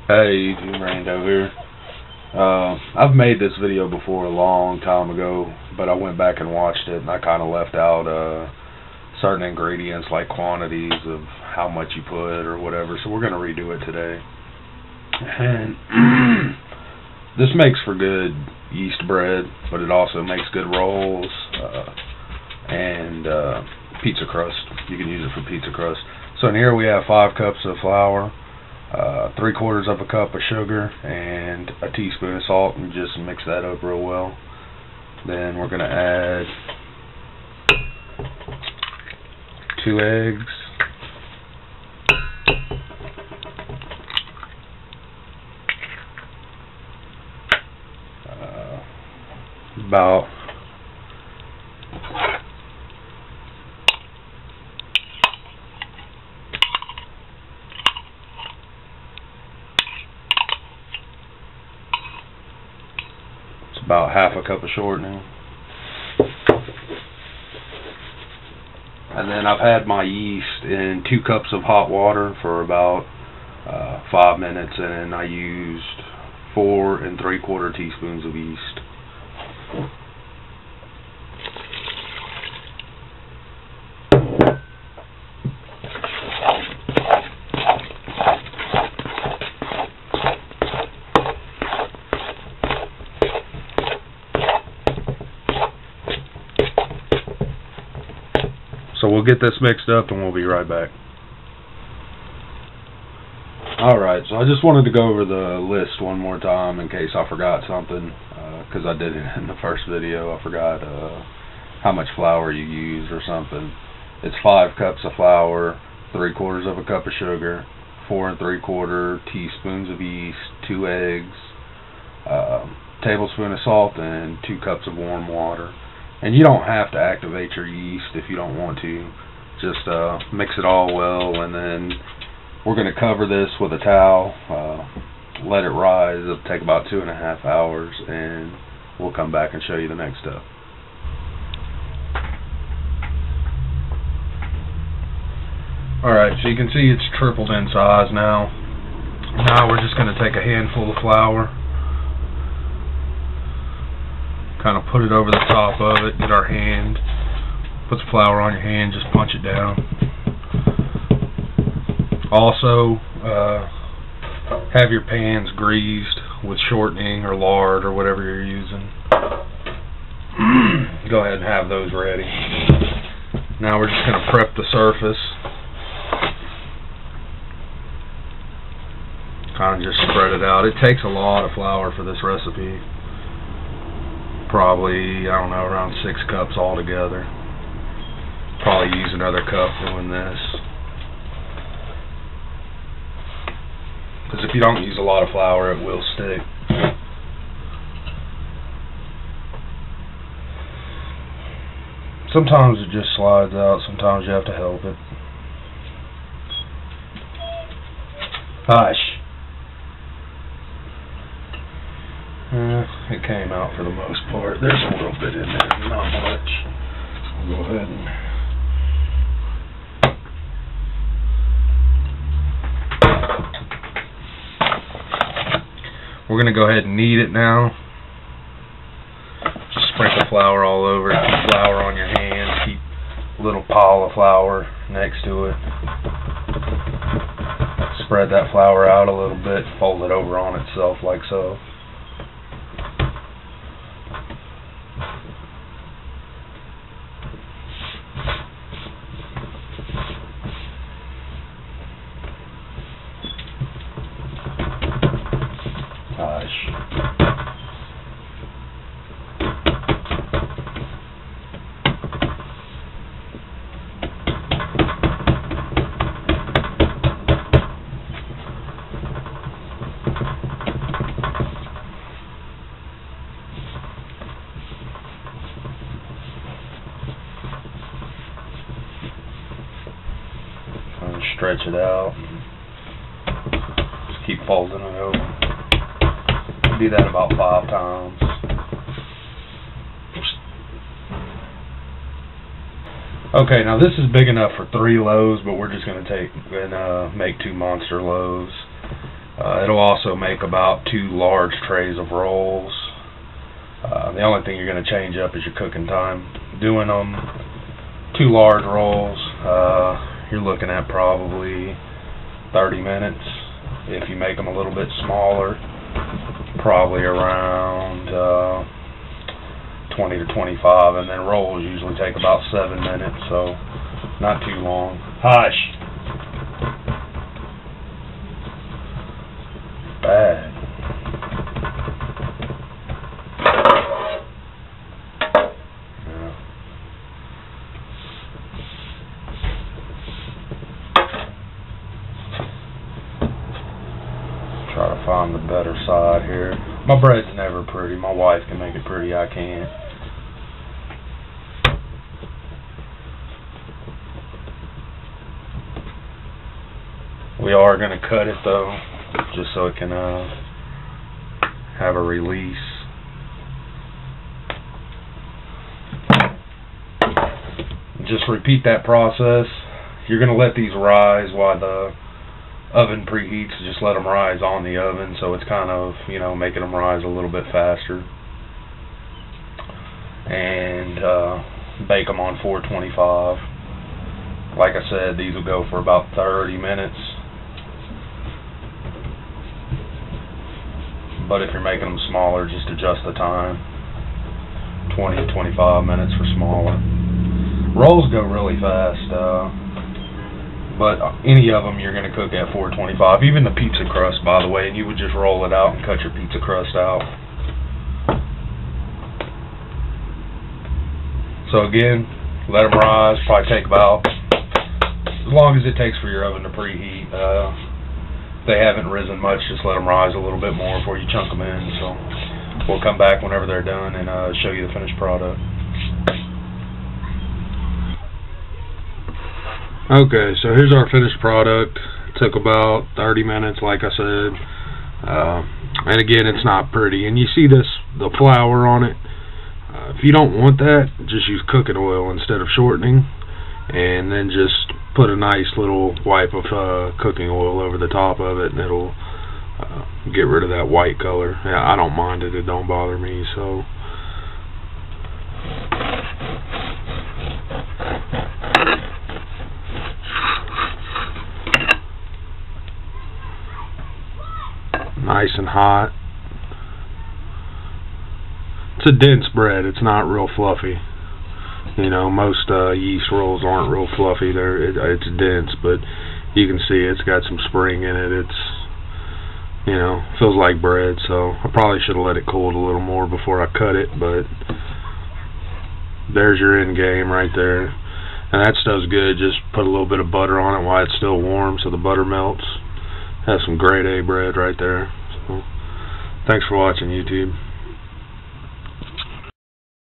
Hey, Jim Rando here. I've made this video before a long time ago, but I went back and watched it, and I kind of left out certain ingredients like quantities of how much you put or whatever, so we're going to redo it today. And this makes for good yeast bread, but it also makes good rolls and pizza crust. You can use it for pizza crust. So in here we have 5 cups of flour, 3/4 of a cup of sugar, and a teaspoon of salt, and just mix that up real well. Then we're going to add 2 eggs, about half a cup of shortening. And then I've had my yeast in 2 cups of hot water for about 5 minutes, and I used 4 3/4 teaspoons of yeast. So we'll get this mixed up and we'll be right back. Alright, so I just wanted to go over the list one more time in case I forgot something, because I did it in the first video. I forgot how much flour you use or something. It's 5 cups of flour, 3/4 of a cup of sugar, 4 3/4 teaspoons of yeast, 2 eggs, tablespoon of salt, and 2 cups of warm water. And you don't have to activate your yeast if you don't want to. Just mix it all well, and then we're going to cover this with a towel, let it rise. It'll take about 2.5 hours, and we'll come back and show you the next step. Alright, so you can see it's tripled in size now. Now we're just going to take a handful of flour, kind of put it over the top of it, get our hand, put the flour on your hand, just punch it down. Also, have your pans greased with shortening or lard or whatever you're using. Go ahead and have those ready. Now we're just going to prep the surface. Kind of just spread it out. It takes a lot of flour for this recipe. Probably, I don't know, around 6 cups altogether. Probably use another cup doing this. Because if you don't use a lot of flour, it will stick. Sometimes it just slides out, sometimes you have to help it. Hush. It came out for the most part. There's a little bit in there, not much. We'll go ahead and we're going to go ahead and knead it now. Just sprinkle flour all over it. Keep flour on your hands. Keep a little pile of flour next to it. Spread that flour out a little bit. Fold it over on itself like so. Stretch it out. Just keep folding it over. Do that about 5 times. Okay, now this is big enough for 3 loaves, but we're just going to take and make 2 monster loaves. It'll also make about 2 large trays of rolls. The only thing you're going to change up is your cooking time. Doing them 2 large rolls, you're looking at probably 30 minutes. If you make them a little bit smaller, probably around 20 to 25, and then rolls usually take about 7 minutes, so not too long. Hush. Bad. Yeah. Try to find the better side here. My bread's never pretty. My wife can make it pretty, I can't. We are going to cut it though, just so it can have a release. Just repeat that process. You're going to let these rise while the oven preheats. Just let them rise on the oven, so it's kind of, you know, making them rise a little bit faster. And bake them on 425. Like I said, these will go for about 30 minutes. But if you're making them smaller, just adjust the time. 20 to 25 minutes for smaller. Rolls go really fast, but any of them you're going to cook at 425. Even the pizza crust, by the way, and you would just roll it out and cut your pizza crust out. So again, let them rise. Probably take about as long as it takes for your oven to preheat. If they haven't risen much, just let them rise a little bit more before you chunk them in. So we'll come back whenever they're done and show you the finished product. Okay, so here's our finished product. It took about 30 minutes, like I said. And again, it's not pretty. And you see this, the flour on it. If you don't want that, just use cooking oil instead of shortening. And then just put a nice little wipe of cooking oil over the top of it, and it'll get rid of that white color. Yeah, I don't mind it. It don't bother me. So nice and hot. It's a dense bread. It's not real fluffy. You know, most yeast rolls aren't real fluffy. It's dense, but you can see it's got some spring in it. It's, you know, feels like bread. So I probably should have let it cool a little more before I cut it, but there's your end game right there. And that stuff's good. Just put a little bit of butter on it while it's still warm so the butter melts. Have some grade A bread right there. So thanks for watching, YouTube.